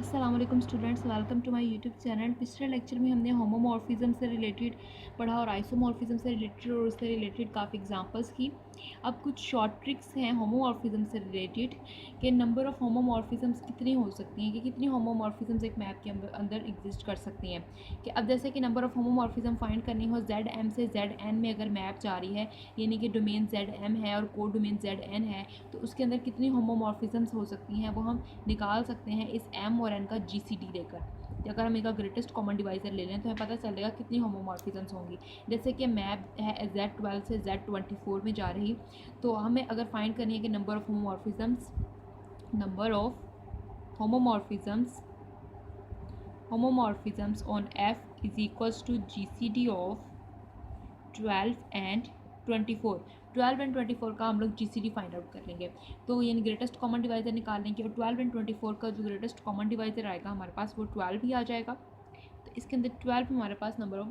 अस्सलाम वालेकुम students, welcome to my YouTube channel. पिछले लेक्चर में हमने होमोमॉर्फिज्म से रिलेटेड पढ़ा और आइसोमॉर्फिज्म से रिलेटेड और उससे रिलेटेड काफ़ी एग्जांपल्स की। अब कुछ शॉर्ट ट्रिक्स हैं होमोमॉर्फिज्म से रिलेटेड कि नंबर ऑफ़ होमोमॉर्फिज्म्स कितनी हो सकती हैं, कि कितनी होमोमॉर्फिज्म्स एक मैप के अंदर एग्जिस्ट कर सकती हैं। कि अब जैसे कि नंबर ऑफ़ होमोमॉर्फिज्म फाइंड करनी हो ZM से ZN में अगर मैप जा रही है, यानी कि डोमेन ZM है और कोड डोमेन ZN है, तो उसके अंदर कितनी होमोमॉर्फिज्म्स हो सकती हैं वो हम निकाल सकते हैं इस M और N का GCD लेकर। अगर हम इनका ग्रेटेस्ट कॉमन डिवाइज़र ले लें तो हमें पता चलेगा कितनी होमोमॉर्फिज्म्स होंगी। जैसे कि मैप है Z12 से Z24 में जा रही, तो हमें अगर फाइंड करनी है कि number of homomorphisms on F is equals to GCD of 12 and 24। 12 and 24 का हम लोग GCD फाइंड आउट कर लेंगे, तो यानी ग्रेटेस्ट कॉमन डिवाइज़र निकाल लेंगे और 12 एंड 24 का जो ग्रेटेस्ट कॉमन डिवाइज़र आएगा हमारे पास वो 12 ही आ जाएगा। तो इसके अंदर 12 हमारे पास नंबर ऑफ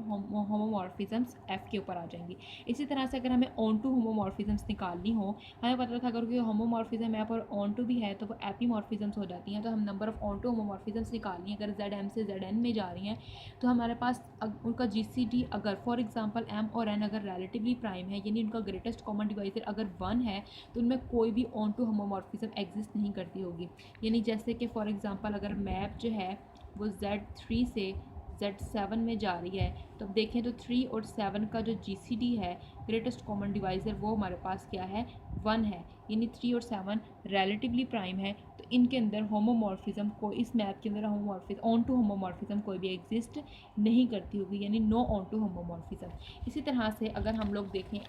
होमोमॉर्फिज्म्स F के ऊपर आ जाएंगी। इसी तरह से अगर हमें ऑन टू होमोमॉर्फिज्म्स निकालनी हो, हमें पता था अगर कोई होमोमॉर्फिज्म है और ऑन टू भी है तो वो एपीमॉर्फिज्म्स हो जाती हैं। तो हम नंबर ऑफ ऑन टू होमोमॉर्फिज्म्स निकालनी है, अगर ZM से ZN में जा रही हैं तो हमारे पास उनका GCD अगर फॉर एग्जांपल M और N अगर रिलेटिवली प्राइम है, यानी उनका ग्रेटेस्ट कॉमन डिवाइज़र अगर 1 है, तो उनमें कोई भी ऑन टू होमोमॉर्फिज्म एग्जिस्ट नहीं करती होगी। यानी जैसे कि फॉर एग्जांपल अगर मैप जो है वो Z3 से Z7 में जा रही है, तो अब देखें तो 3 और 7 का जो GCD है ग्रेटेस्ट कॉमन डिवाइज़र वो हमारे पास क्या है, 1 है। यानी 3 और 7 रिलेटिवली प्राइम है, तो इनके अंदर होमोमॉर्फिज्म को इस मैप के अंदर ऑन टू होमोमॉर्फिज्म कोई भी एग्जिस्ट नहीं करती होगी, यानी नो ऑन टू होमोमॉर्फिज्म। इसी तरह से अगर हम लोग देखें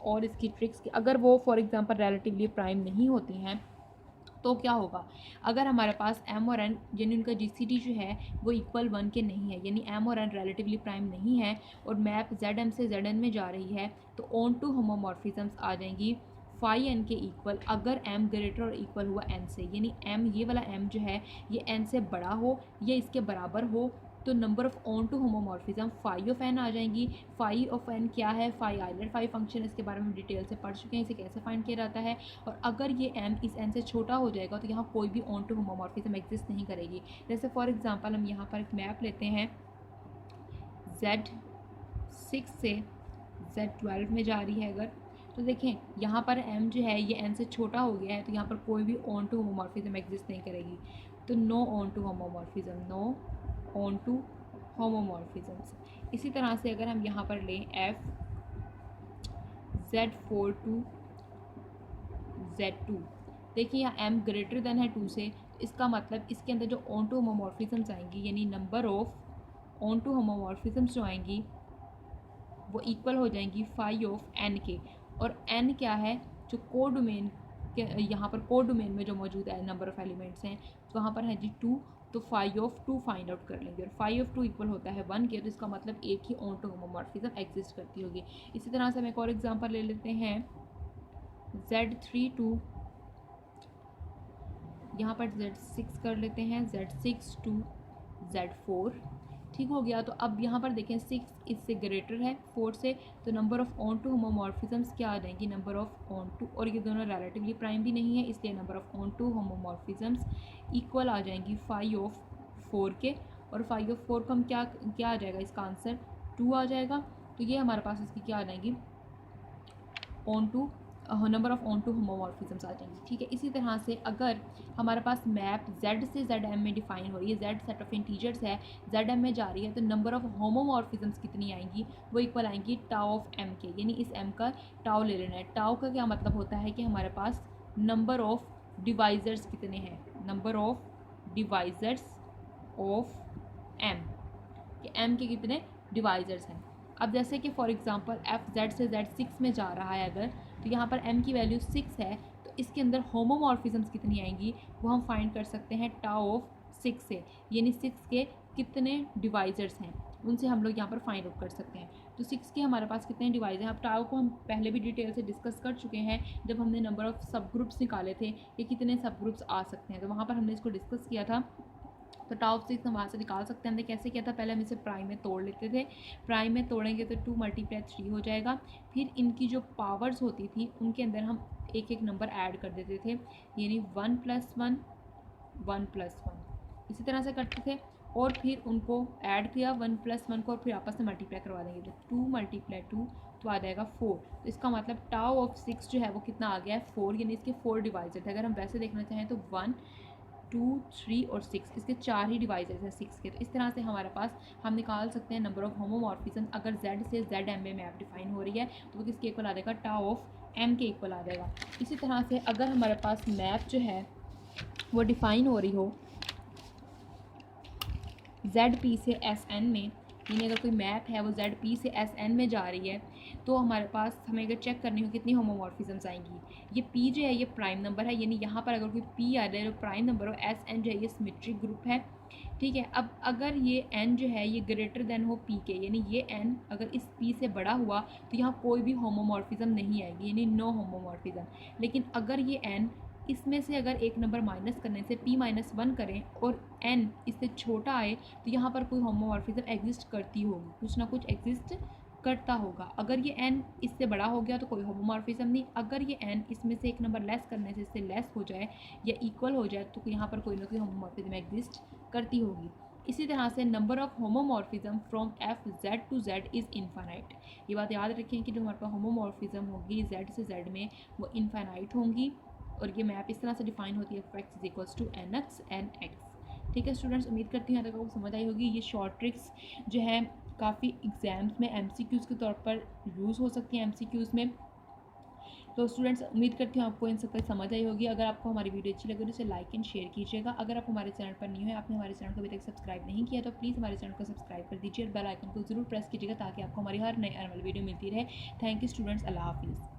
और इसकी ट्रिक्स की, अगर वो फॉर एग्जांपल रिलेटिवली प्राइम नहीं होती हैं तो क्या होगा। अगर हमारे पास M और N यानी उनका GCD जो है वो इक्वल 1 के नहीं है, यानी M और N रिलेटिवली प्राइम नहीं है और मैप ZM से ZN में जा रही है, तो ऑन टू होमोमॉर्फिज्म्स आ जाएंगी फाई N के इक्वल अगर M ग्रेटर और इक्वल हुआ N से, यानी M ये वाला M जो है ये N से बड़ा हो या इसके बराबर हो, तो number of onto homomorphism phi of N आ जाएंगी। फाई ऑफ N क्या है, फाई आइलर फाई फंक्शन, इसके बारे में डिटेल से पढ़ चुके हैं, इसे कैसे फाइंड किया जाता है। और अगर ये M इस N से छोटा हो जाएगा तो यहाँ कोई भी ऑन टू होमोमॉर्फिज्म एग्जिस्ट नहीं करेगी। जैसे फॉर एग्जांपल हम यहाँ पर एक मैप लेते हैं, Z6 से Z12 में जा रही है अगर, तो देखें यहाँ पर M जो है ये N से छोटा हो गया है, तो यहाँ पर कोई भी ऑन टू होमोमॉर्फिज्म एग्जिस्ट नहीं करेगी। तो no onto homomorphism, no onto homomorphisms. इसी तरह से अगर हम यहाँ पर लें F Z4 टू Z2, देखिए यहाँ M ग्रेटर देन है 2 से, तो इसका मतलब इसके अंदर जो ऑन टू होमोमॉर्फिज्म्स आएंगी, यानी नंबर ऑफ ऑन टू होमोमॉर्फिज्म्स जो आएंगी वो इक्वल हो जाएंगी फाई ऑफ N के। और N क्या है, जो कोड डोमेन के यहाँ पर कोड डोमेन में जो मौजूद है नंबर ऑफ़ एलिमेंट्स हैं, तो वहाँ पर है जी 2, तो फाई ऑफ 2 फाइंड आउट कर लेंगे और फाई ऑफ 2 इक्वल होता है 1 के, तो इसका मतलब एक ही ऑन टू होमोमॉर्फिज्म एग्जिस्ट करती होगी। इसी तरह से हम एक और एग्जांपल ले लेते हैं, Z3 टू यहाँ पर Z6 कर लेते हैं, Z6 टू Z4, ठीक हो गया। तो अब यहाँ पर देखें 6 इससे ग्रेटर है 4 से, तो नंबर ऑफ़ ऑन टू होमोमॉर्फिज्म्स क्या आ जाएंगी, नंबर ऑफ़ ऑन टू, और ये दोनों रिलेटिवली प्राइम भी नहीं है, इसलिए number of onto homomorphisms equal आ जाएंगी फाई ऑफ 4 के। और फाई ऑफ 4 का हम क्या क्या आ जाएगा, इसका आंसर 2 आ जाएगा। तो ये हमारे पास इसकी क्या आ जाएंगी, onto number of onto homomorphisms आ जाएंगी, ठीक है। इसी तरह से अगर हमारे पास मैप Z से ZM में डिफाइन हो रही है, Z सेट ऑफ इंटीजर्स है, ZM में जा रही है, तो नंबर ऑफ़ होमोमॉर्फिज्म्स कितनी आएंगी, वो इक्वल आएंगी टाउ ऑफ M के, यानी इस M का टाउ ले लेना है। टाउ का क्या मतलब होता है कि हमारे पास नंबर ऑफ़ डिवाइज़र्स कितने हैं, number of divisors of M, कि M के कितने डिवाइज़र्स हैं। अब जैसे कि फॉर एग्जांपल F Z से Z6 में जा रहा है अगर, तो यहाँ पर M की वैल्यू 6 है, तो इसके अंदर होमोमॉर्फिज्म्स कितनी आएंगी वो हम फाइंड कर सकते हैं टाउ ऑफ 6 से, यानी 6 के कितने डिवाइज़र्स हैं उनसे हम लोग यहाँ पर फाइंड आउट कर सकते हैं। तो 6 के हमारे पास कितने डिवाइज़र हैं, अब टाउ को हम पहले भी डिटेल से डिस्कस कर चुके हैं जब हमने नंबर ऑफ़ सब ग्रुप्स निकाले थे कि कितने सब ग्रुप्स आ सकते हैं, तो वहाँ पर हमने इसको डिस्कस किया था। तो टॉप 6 हम वहाँ से निकाल सकते हैं। हमने कैसे किया था, पहले हम इसे प्राइम में तोड़ लेते थे, प्राइम में तोड़ेंगे तो 2 × 3 हो जाएगा। फिर इनकी जो पावर्स होती थी उनके अंदर हम एक एक नंबर ऐड कर देते थे, यानी 1 + 1 1 + 1, इसी तरह से करते थे और फिर उनको ऐड किया 1 + 1 को और फिर आपस में मल्टीप्लाई करवा देंगे। तो 2 × 2 तो आ जाएगा 4। तो इसका मतलब टाउ ऑफ 6 जो है वो कितना आ गया है 4, यानी इसके 4 डिवाइजर थे। अगर हम वैसे देखना चाहें तो 1, 2, 3 और 6, इसके 4 ही डिवाइजर्स हैं 6 के। तो इस तरह से हमारे पास हम निकाल सकते हैं नंबर ऑफ होमोमॉर्फिज्म। अगर z से zm में मैप डिफाइन हो रही है तो वो किसके इक्वल आ जाएगा, टाउ ऑफ m के इक्वल आ जाएगा। इसी तरह से अगर हमारे पास मैप जो है वो डिफाइन हो रही हो ZP से SN में, यानी अगर कोई मैप है वो ZP से SN में जा रही है तो हमारे पास हमें अगर चेक करनी हो कितनी होमोमॉर्फिज्म्स आएंगी। ये P जो है ये प्राइम नंबर है, यानी यहाँ पर अगर कोई P आ जाए तो प्राइम नंबर हो। SN जो है ये सिमेट्रिक ग्रुप है, ठीक है। अब अगर ये N जो है ये ग्रेटर देन हो P के, यानी ये N अगर इस P से बड़ा हुआ तो यहाँ कोई भी होमोमॉर्फिज्म नहीं आएगी, यानी नो होमोमॉर्फिज्म। लेकिन अगर ये N इसमें से अगर एक नंबर माइनस करने से P-1 करें और N इससे छोटा आए तो यहाँ पर कोई होमोमॉर्फिज्म एग्जिस्ट करती होगी, कुछ ना कुछ एग्जिस्ट करता होगा। अगर ये n इससे बड़ा हो गया तो कोई होमोमॉर्फिज्म नहीं। अगर ये n इसमें से एक नंबर लेस करने से इससे लेस हो जाए या इक्वल हो जाए तो यहाँ पर कोई ना कोई होमोमॉर्फिज्म एग्जिस्ट करती होगी। इसी तरह से number of homomorphism from FZ to Z is infinite. ये बात याद रखें कि जो हमारे पास होमोमॉर्फिज्म होगी Z से Z में वो इनफाइनाइट होंगी। और ये मैप इस तरह से डिफाइन होती है f(x = nx nx। ठीक है स्टूडेंट्स, उम्मीद करती हूँ यहाँ तक आपको समझ आई होगी। ये शॉर्ट ट्रिक्स जो है काफ़ी एग्जाम्स में MCQs के तौर पर यूज़ हो सकती हैं MCQs में। तो स्टूडेंट्स उम्मीद करती हूँ आपको इन सब का समझ आई होगी। अगर आपको हमारी वीडियो अच्छी लगे तो इसे लाइक एंड शेयर कीजिएगा। अगर आप हमारे चैनल पर न्यू है, आपने हमारे चैनल को अभी तक सब्सक्राइब नहीं किया तो प्लीज़ हमारे चैनल को सब्सक्राइब कर दीजिए और बेल आइकन को ज़रूर प्रेस कीजिएगा ताकि आपको हमारी हर नई आने वाली वीडियो मिलती रहे। थैंक यू स्टूडेंट्स, अल्लाह हाफिज़।